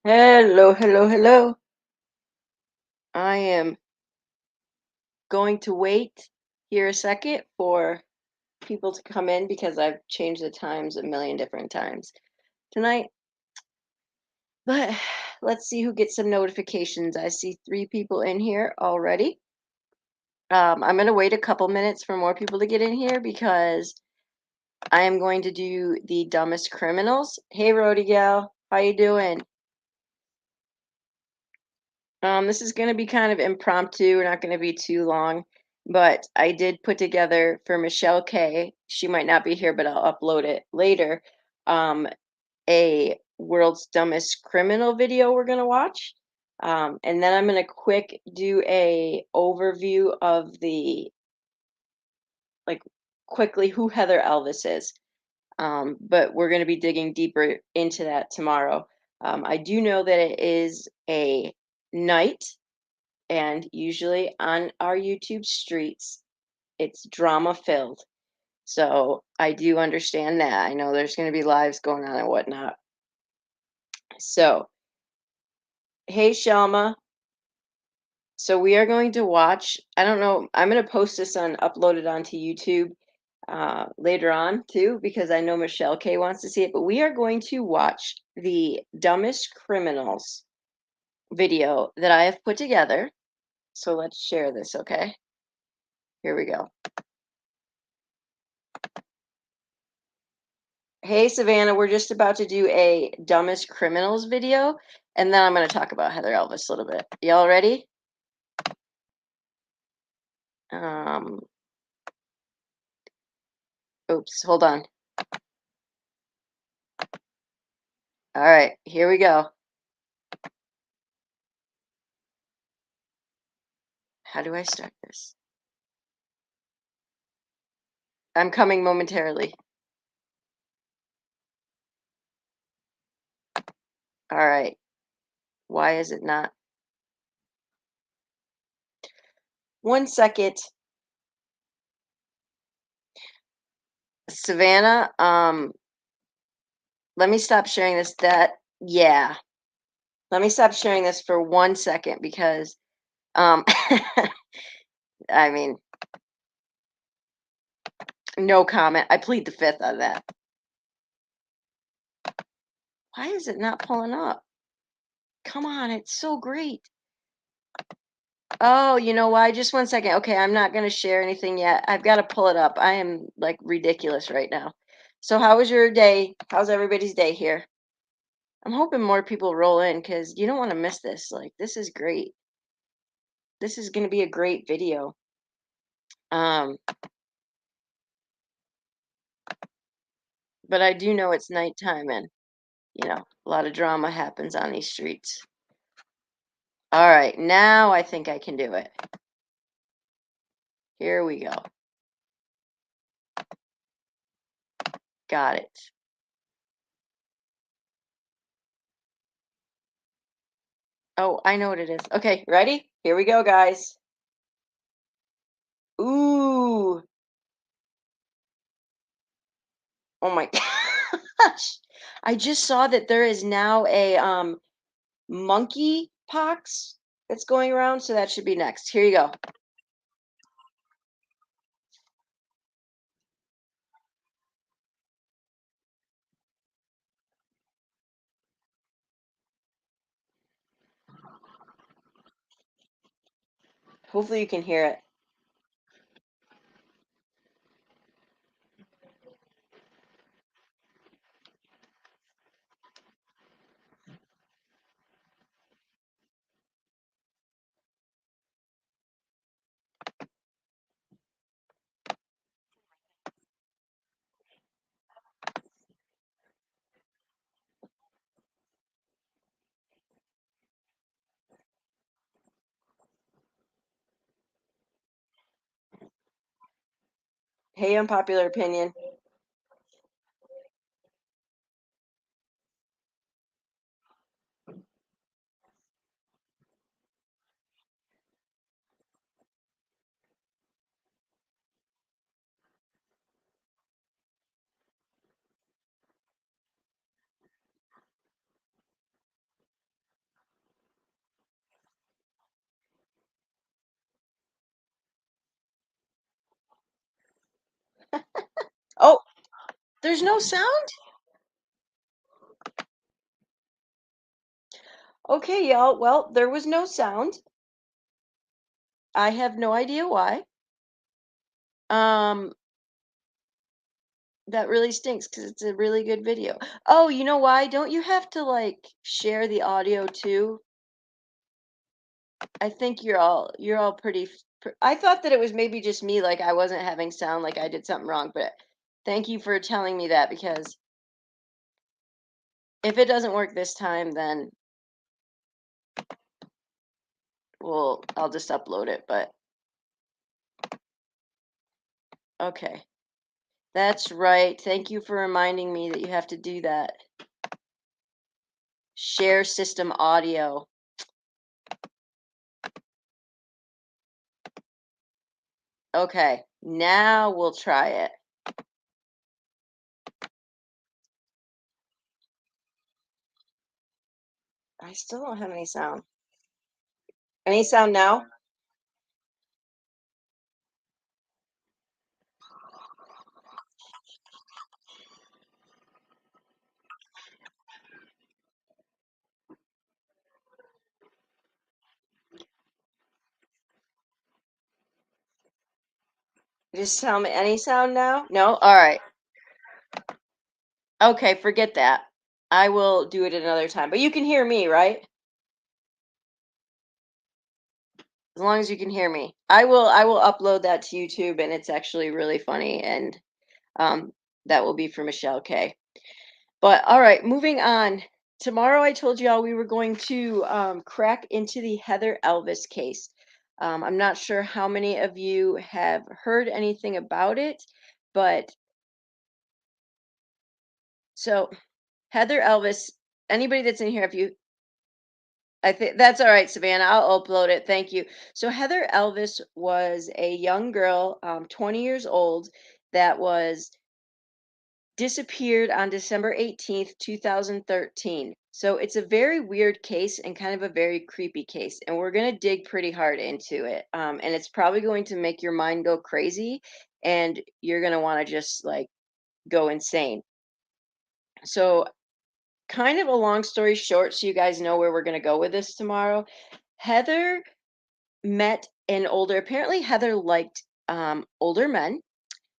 Hello, hello, hello. I am going to wait here a second for people to come in because I've changed the times a million different times tonight. But let's see who gets some notifications. I see three people in here already. I'm going to wait a couple minutes for more people to get in here because I am going to do the dumbest criminals. Hey, Rody gal, how you doing? This is going to be kind of impromptu. We're not going to be too long, but I did put together for Michelle K. She might not be here, but I'll upload it later. Um, a world's dumbest criminal video we're going to watch. And then I'm going to quick do a overview of the like quickly who Heather Elvis is. But we're going to be digging deeper into that tomorrow. I do know that it is a night. And usually on our YouTube streets, it's drama filled. So I do understand that. I know there's going to be lives going on and whatnot. So, hey, Shelma. So we are going to watch. I don't know. I'm going to post this on, upload it onto YouTube later on too, because I know Michelle K wants to see it. But we are going to watch the dumbest criminals video that I have put together. So let's share this, okay? Here we go. Hey, Savannah, we're just about to do a dumbest criminals video, and then I'm going to talk about Heather Elvis a little bit. Y'all ready? Um, oops, hold on. All right, here we go. How do I start this? I'm coming momentarily. All right. Why is it not? 1 second. Savannah, let me stop sharing this. Yeah. Let me stop sharing this for 1 second because, um, I mean, no comment. I plead the fifth on that. Why is it not pulling up? Come on, it's so great. Oh, you know why? Just 1 second. Okay, I'm not going to share anything yet. I've got to pull it up. I am like ridiculous right now. So, how was your day? How's everybody's day here? I'm hoping more people roll in because you don't want to miss this. Like, this is great. This is going to be a great video. Um, but I do know it's nighttime and, a lot of drama happens on these streets. All right, now I think I can do it. Here we go. Got it. Oh, I know what it is. Okay, ready? Here we go, guys. Ooh. Oh my gosh. I just saw that there is now a monkey pox that's going around, so that should be next. Here you go. Hopefully you can hear it. Hey, unpopular opinion. There's no sound? Okay, y'all. Well, there was no sound. I have no idea why. Um, that really stinks because it's a really good video. Oh, you know why? Don't you have to like share the audio too? I think you're all I thought that it was maybe just me, like I wasn't having sound, like I did something wrong, but thank you for telling me that because if it doesn't work this time, then I'll just upload it, but okay. That's right. Thank you for reminding me that you have to do that. Share system audio. Okay, now we'll try it. I still don't have any sound. Any sound now? Just tell me any sound now? No? All right. Okay, forget that. I will do it another time. But you can hear me, right? As long as you can hear me. I will upload that to YouTube and it's actually really funny and um that will be for Michelle K. But all right, moving on. Tomorrow I told y'all we were going to crack into the Heather Elvis case. I'm not sure how many of you have heard anything about it, but so Heather Elvis, anybody that's in here, if you I think that's all right, Savannah. I'll upload it. Thank you. So Heather Elvis was a young girl, 20 years old, that was disappeared on December 18th, 2013. So it's a very weird case and kind of a very creepy case. And we're going to dig pretty hard into it. And it's probably going to make your mind go crazy and you're going to want to just like go insane. So, kind of a long story short, so you guys know where we're going to go with this tomorrow. Heather apparently Heather liked older men.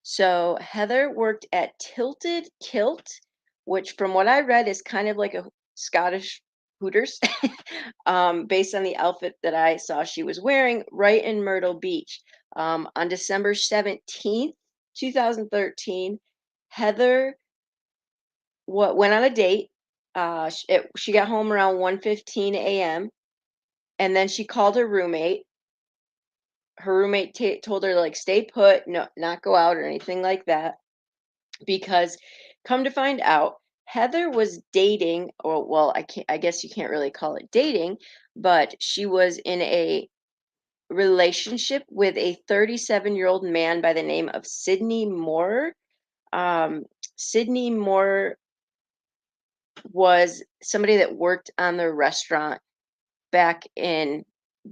So Heather worked at Tilted Kilt, which from what I read is kind of like a Scottish Hooters, based on the outfit that I saw she was wearing right in Myrtle Beach. On December 17th, 2013, Heather went on a date. She got home around 1:15 a.m. and then she called her roommate. Her roommate told her like stay put, no, not go out or anything like that, because come to find out, Heather was dating, or well, I guess you can't really call it dating, but she was in a relationship with a 37-year-old man by the name of Sidney Moore. Um, Sidney Moore was somebody that worked on the restaurant back in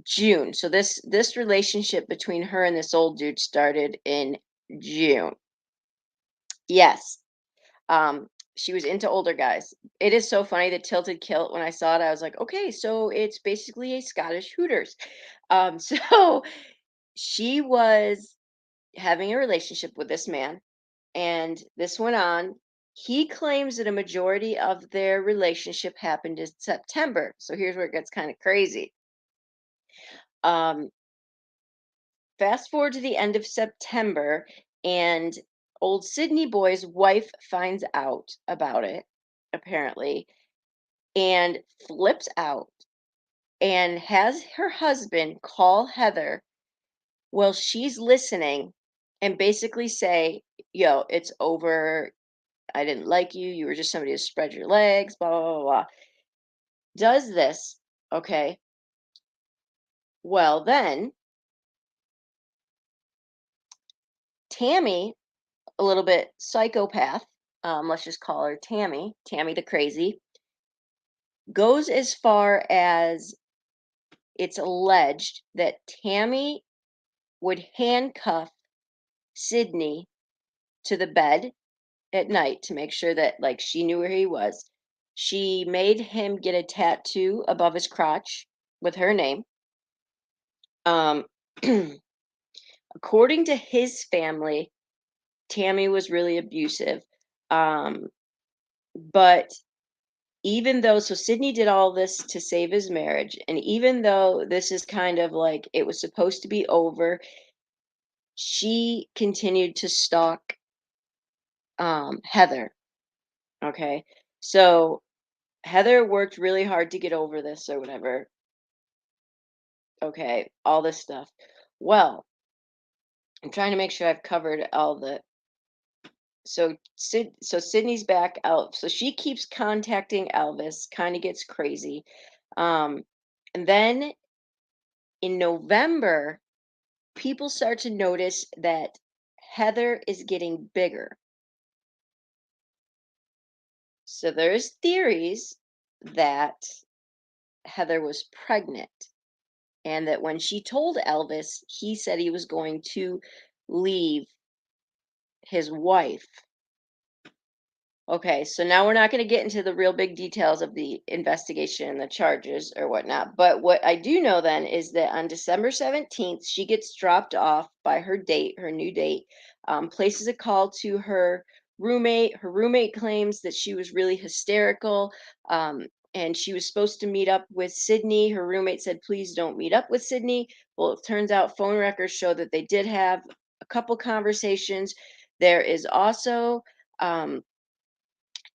June. So this relationship between her and this old dude started in June. Yes. Um, she was into older guys. It is so funny that Tilted Kilt, when I saw it, I was like, okay, so it's basically a Scottish Hooters. So she was having a relationship with this man, and this went on. He claims that a majority of their relationship happened in September. So here's where it gets kind of crazy. Um, Fast forward to the end of September, and old Sydney boy's wife finds out about it, apparently, and flips out and has her husband call Heather while she's listening and basically say, yo, it's over. I didn't like you. You were just somebody to spread your legs, blah, blah, blah, blah. Does this. Okay. Well, then Tammy, a little bit psychopath, let's just call her Tammy the crazy, goes as far as it's alleged that Tammy would handcuff Sydney to the bed at night to make sure that, like, she knew where he was. She made him get a tattoo above his crotch with her name. Um, according to his family, Tammy was really abusive. Um, but even though so Sydney did all this to save his marriage, and even though this is kind of like it was supposed to be over, she continued to stalk Heather. Okay. So Heather worked really hard to get over this or whatever. Okay, all this stuff. Well, I'm trying to make sure I've covered all the so Sydney's back out. So she keeps contacting Elvis, kind of gets crazy. Um and then in November, people start to notice that Heather is getting bigger. So there's theories that Heather was pregnant and that when she told Elvis, he said he was going to leave his wife. Okay, so now we're not going to get into the real big details of the investigation and the charges or whatnot. But what I do know then is that on December 17th, she gets dropped off by her date, her new date, places a call to her roommate. Her roommate claims that she was really hysterical, and she was supposed to meet up with Sydney. Her roommate said, please don't meet up with Sydney. Well, it turns out phone records show that they did have a couple conversations. There is also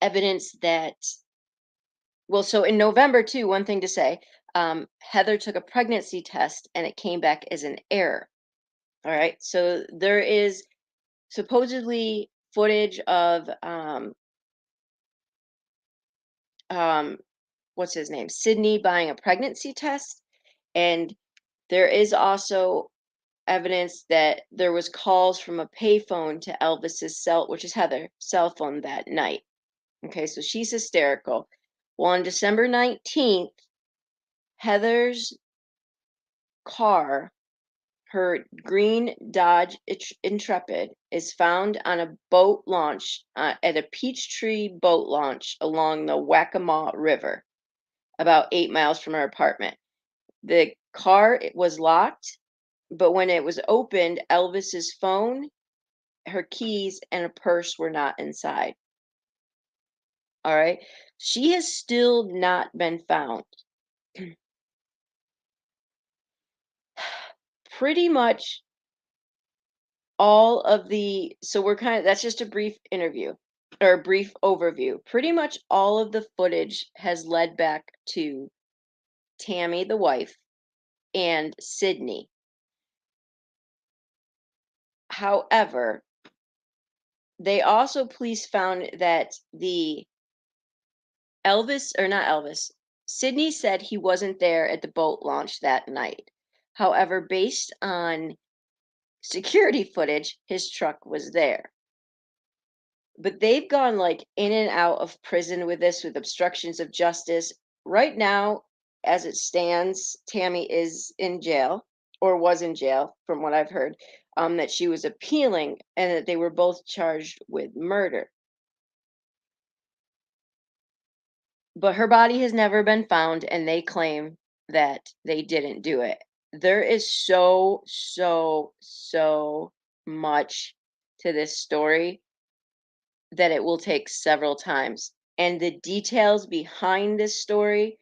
evidence that well, so in November too, one thing to say, Heather took a pregnancy test and it came back as an error. All right. So there is supposedly footage of um what's his name? Sydney buying a pregnancy test. And there is also evidence that there was calls from a payphone to Elvis's cell, which is Heather, cell phone that night. Okay, so she's hysterical. Well, on December 19th, Heather's car, her green Dodge Intrepid, is found on a boat launch at a Peachtree boat launch along the Waccamaw River, about 8 miles from her apartment. The car it was locked, but when it was opened, Elvis's phone, her keys, and a purse were not inside. All right. She has still not been found. Pretty much all of the so we're kind of that's just a brief interview or a brief overview. Pretty much all of the footage has led back to Tammy, the wife, and Sydney. However, they also police found that the Elvis or not Elvis, Sydney said he wasn't there at the boat launch that night. However, based on security footage, his truck was there. But they've gone like in and out of prison with this, with obstructions of justice. Right now, as it stands, Tammy is in jail or was in jail, from what I've heard, that she was appealing and that they were both charged with murder. But her body has never been found, and they claim that they didn't do it. There is so much to this story that it will take several times. And the details behind this story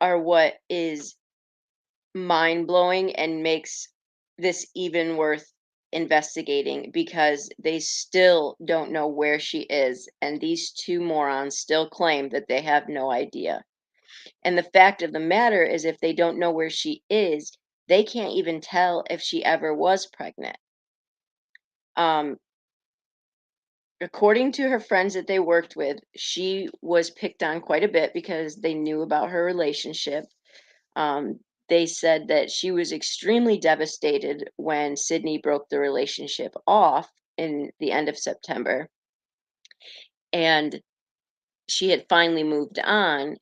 are what is mind blowing and makes this even worth investigating because they still don't know where she is. And these two morons still claim that they have no idea. And the fact of the matter is, if they don't know where she is, they can't even tell if she ever was pregnant. Um, According to her friends that they worked with, she was picked on quite a bit because they knew about her relationship. They said that she was extremely devastated when Sydney broke the relationship off in the end of September. And she had finally moved on,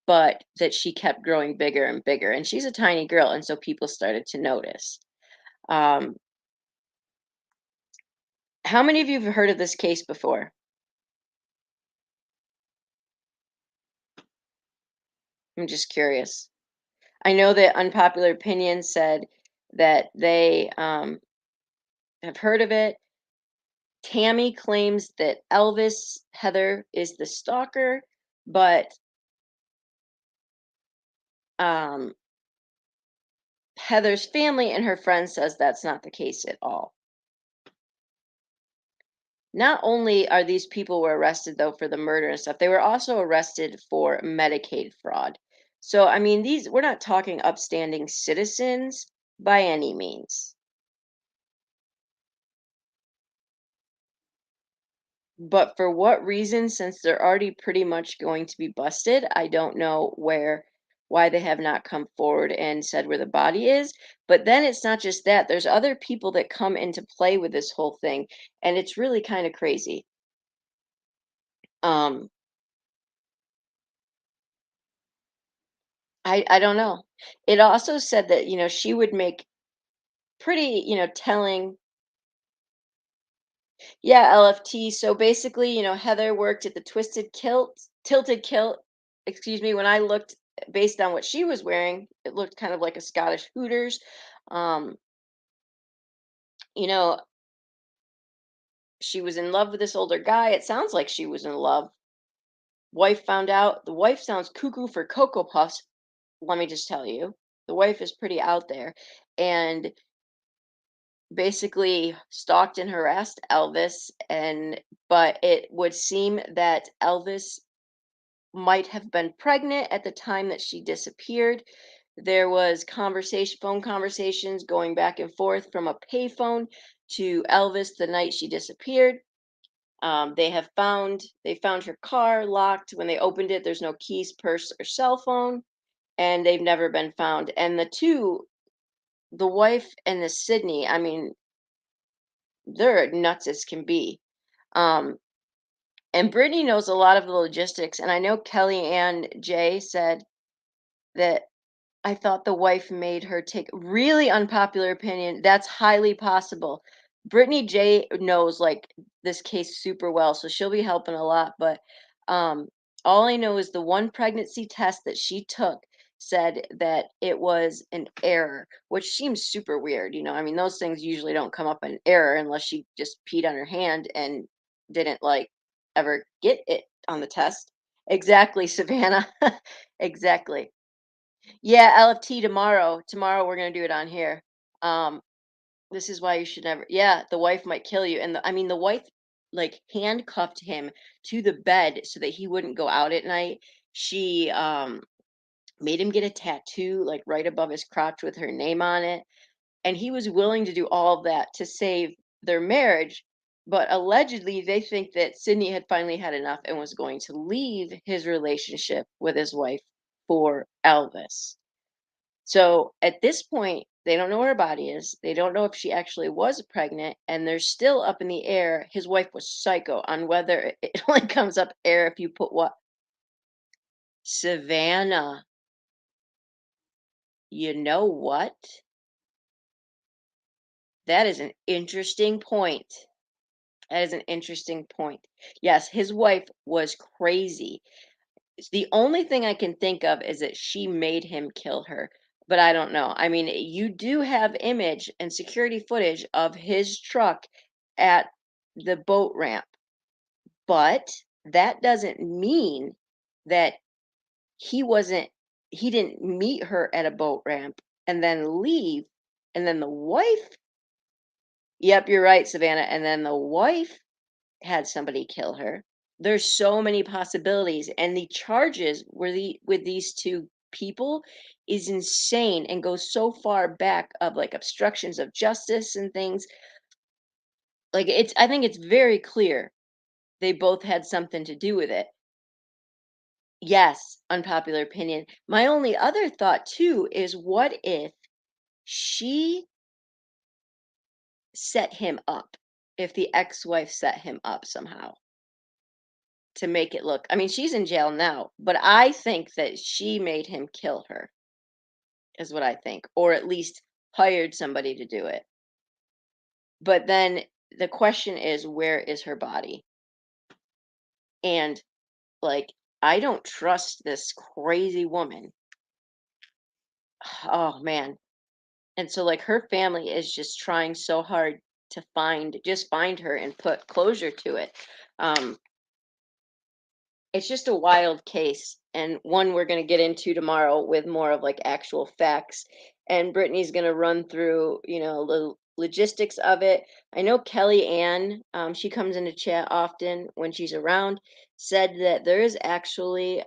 but that she kept growing bigger and bigger. And she's a tiny girl. And so people started to notice. Um, how many of you have heard of this case before? I'm just curious. I know that Unpopular Opinion said that they have heard of it. Tammy claims that Elvis Heather is the stalker, but um, Heather's family and her friends says that's not the case at all. Not only are these people were arrested though for the murder and stuff, they were also arrested for Medicaid fraud. So I mean, these we're not talking upstanding citizens by any means. But for what reason, since they're already pretty much going to be busted, I don't know why they have not come forward and said where the body is. But then it's not just that. There's other people that come into play with this whole thing, and it's really kind of crazy. Um, I don't know. It also said that, she would make pretty, telling. Yeah, LFT. So basically, Heather worked at the Tilted Kilt. Excuse me. When I looked based on what she was wearing, it looked kind of like a Scottish Hooters. Um, you know, she was in love with this older guy. It sounds like she was in love. Wife found out. The wife sounds cuckoo for Cocoa Puffs. Let me just tell you, the wife is pretty out there, and basically stalked and harassed Elvis. And but it would seem that Elvis might have been pregnant at the time that she disappeared. There was phone conversations going back and forth from a payphone to Elvis the night she disappeared. They found her car locked. When they opened it, there's no keys, purse, or cell phone, and they've never been found. And the wife and the Sydney, I mean, they're nuts as can be. Um, and Brittany knows a lot of the logistics, and I know Kelly and Jay said that I thought the wife made her take really unpopular opinion. That's highly possible. Brittany J knows like this case super well, so she'll be helping a lot. But um, all I know is the one pregnancy test that she took said that it was an error, which seems super weird. I mean, those things usually don't come up an error unless she just peed on her hand and didn't like ever get it on the test. Exactly, Savannah. Exactly. Yeah, LFT tomorrow. Tomorrow we're gonna do it on here. Um, this is why you should never. Yeah, the wife might kill you, and I mean the wife like handcuffed him to the bed so that he wouldn't go out at night. She made him get a tattoo like right above his crotch with her name on it, and he was willing to do all of that to save their marriage. But allegedly, they think that Sydney had finally had enough and was going to leave his relationship with his wife for Elvis. So at this point, they don't know where her body is. They don't know if she actually was pregnant, and they're still up in the air. His wife was psycho on whether it only comes up air if you put what? Savannah. You know what? That is an interesting point. That is an interesting point. Yes, his wife was crazy. The only thing I can think of is that she made him kill her, but I don't know. I mean, you do have image and security footage of his truck at the boat ramp, but that doesn't mean that he wasn't he didn't meet her at a boat ramp and then leave, and then the wife. Yep, you're right, Savannah, and then the wife had somebody kill her. There's so many possibilities, and the charges were with these two people is insane and goes so far back of like obstructions of justice and things. Like I think it's very clear they both had something to do with it. Yes, unpopular opinion. My only other thought too is what if she set him up? If the ex-wife set him up somehow to make it look, I mean, she's in jail now, but I think that she made him kill her, is what I think, or at least hired somebody to do it. But then the question is, where is her body? And like, I don't trust this crazy woman. Oh man. And so like her family is just trying so hard to find her and put closure to it. Um, it's just a wild case, and one we're going to get into tomorrow with more of like actual facts. And Brittany's going to run through, the logistics of it. I know Kelly Ann, she comes into chat often when she's around, said that there is actually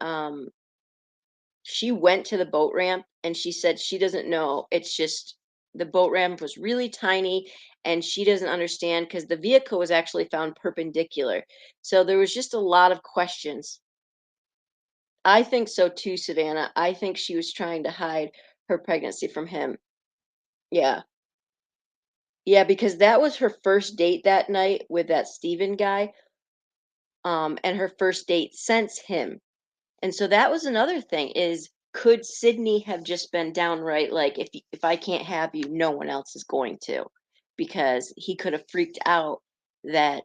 she went to the boat ramp and she said she doesn't know. It's just the boat ramp was really tiny and she doesn't understand because the vehicle was actually found perpendicular. So there was just a lot of questions. I think so too, Savannah. I think she was trying to hide her pregnancy from him. Yeah. Yeah, because that was her first date that night with that Steven guy, and her first date since him. And so that was another thing is could Sydney have just been downright like if I can't have you, no one else is going to, because he could have freaked out that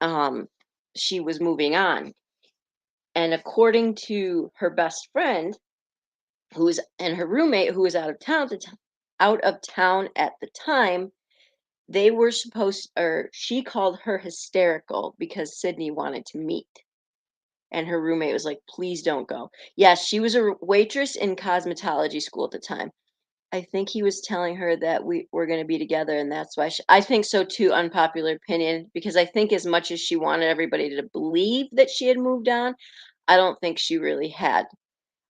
um she was moving on. And according to her best friend, who's and her roommate who was out of town at the time, they were supposed or she called her hysterical because Sydney wanted to meet. And her roommate was like, "Please don't go." Yes, she was a waitress in cosmetology school at the time. I think he was telling her that we were going to be together, and that's why I think so too. Unpopular opinion, because I think as much as she wanted everybody to believe that she had moved on, I don't think she really had.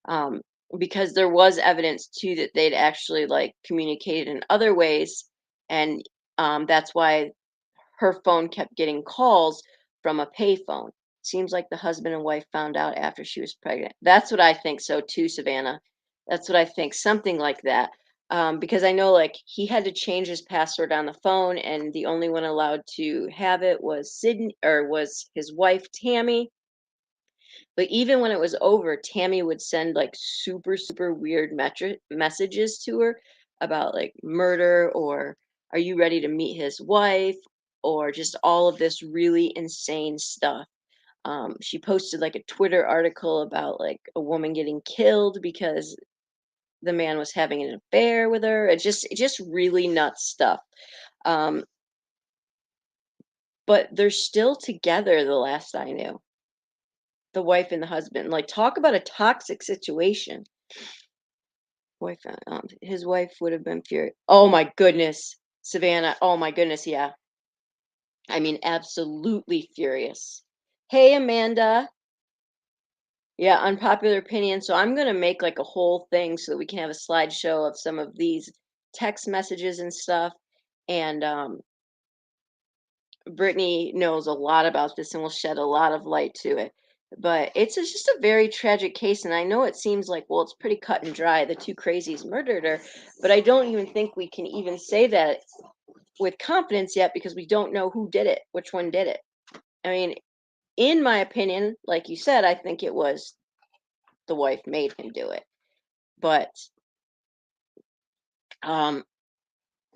Um, because there was evidence too that they'd actually like communicated in other ways, and that's why her phone kept getting calls from a payphone. Seems like the husband and wife found out after she was pregnant. That's what I think so too, Savannah. That's what I think. Something like that. Because I know like he had to change his password on the phone, and the only one allowed to have it was Sydney or was his wife Tammy. But even when it was over, Tammy would send like super, super weird messages to her about like murder or are you ready to meet his wife or just all of this really insane stuff. She posted like a Twitter article about like a woman getting killed because the man was having an affair with her. It's just really nuts stuff. Um, but they're still together the last I knew. The wife and the husband. Like talk about a toxic situation. Boyfriend, his wife would have been furious. Oh my goodness, Savannah. Oh my goodness, yeah. I mean, absolutely furious. Hey, Amanda. Yeah, unpopular opinion. So I'm gonna make like a whole thing so that we can have a slideshow of some of these text messages and stuff. And Brittany knows a lot about this and will shed a lot of light to it. But just a very tragic case, and I know it seems like, well, it's pretty cut and dry. The two crazies murdered her, but I don't even think we can even say that with confidence yet because we don't know who did it, which one did it. I mean, in my opinion, like you said, I think it was the wife made him do it. But um,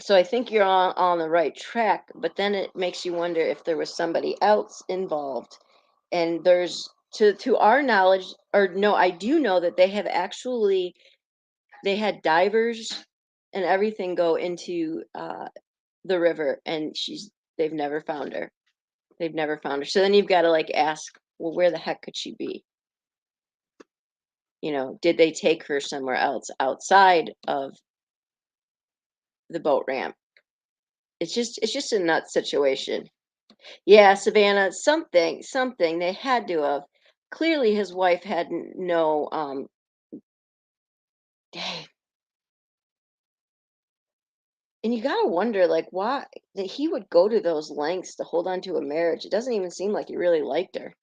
so I think you're on the right track, but then it makes you wonder if there was somebody else involved. And there's to our knowledge, or no, I do know that they had divers and everything go into the river, and they've never found her. They've never found her. So then you've got to like ask, well, where the heck could she be? Did they take her somewhere else outside of the boat ramp? It's just a nuts situation. Yeah, Savannah, something they had to have. Clearly, his wife had no. Dang. And you gotta wonder, like, why that he would go to those lengths to hold on to a marriage. It doesn't even seem like he really liked her.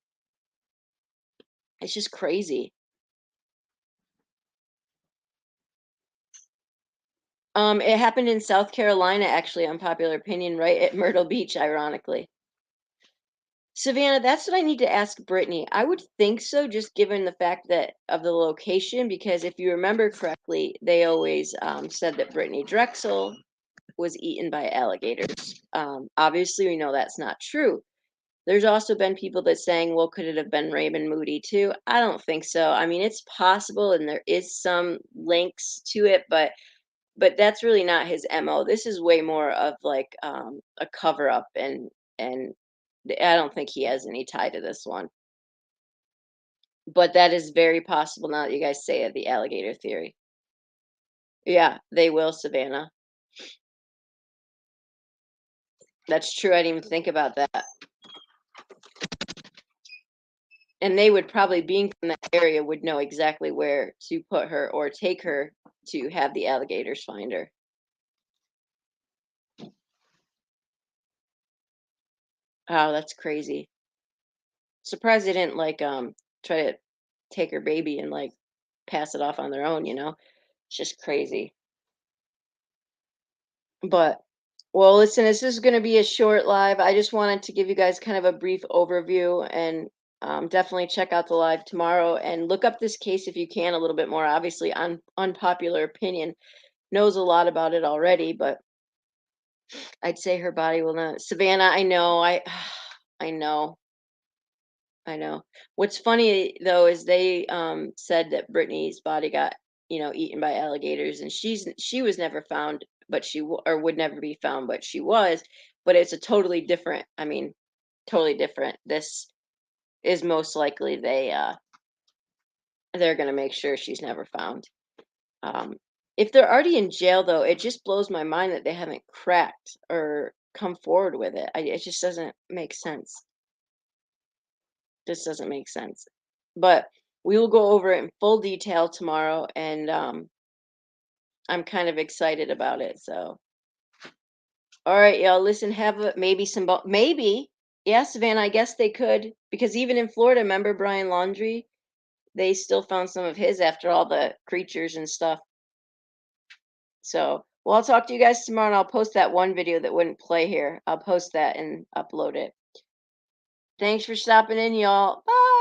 It's just crazy. It happened in South Carolina, actually, unpopular opinion, right at Myrtle Beach, ironically. Savannah, that's what I need to ask Brittany. I would think so, just given the fact that of the location, because if you remember correctly, they always said that Brittany Drexel was eaten by alligators. Obviously, we know that's not true. There's also been people that saying, "Well, could it have been Raymond Moody too?" I don't think so. I mean, it's possible and there is some links to it, but that's really not his MO. This is way more of like a cover up and I don't think he has any tie to this one. But that is very possible now that you guys say it, the alligator theory. Yeah, they will, Savannah. That's true. I didn't even think about that. And they would probably, being from that area, would know exactly where to put her or take her to have the alligators find her. Oh, that's crazy. Surprised they didn't like try to take her baby and like pass it off on their own, you know? It's just crazy. But well, listen, this is going to be a short live. I just wanted to give you guys kind of a brief overview and definitely check out the live tomorrow and look up this case if you can a little bit more. Obviously, unpopular opinion knows a lot about it already, but I'd say her body will not. Savannah, I know, I know, I know. What's funny though is they said that Brittany's body got, eaten by alligators, and she was never found, but or would never be found, but she was. But it's a totally different. I mean, totally different. This is most likely they're gonna make sure she's never found. Um, if they're already in jail, though, it just blows my mind that they haven't cracked or come forward with it. It just doesn't make sense. Just doesn't make sense. But we will go over it in full detail tomorrow, and I'm kind of excited about it. So, all right, y'all. Listen, have maybe maybe, yeah, Savannah. I guess they could because even in Florida, remember Brian Laundrie? They still found some of his after all the creatures and stuff. So, well, I'll talk to you guys tomorrow, and I'll post that one video that wouldn't play here. I'll post that and upload it. Thanks for stopping in, y'all. Bye.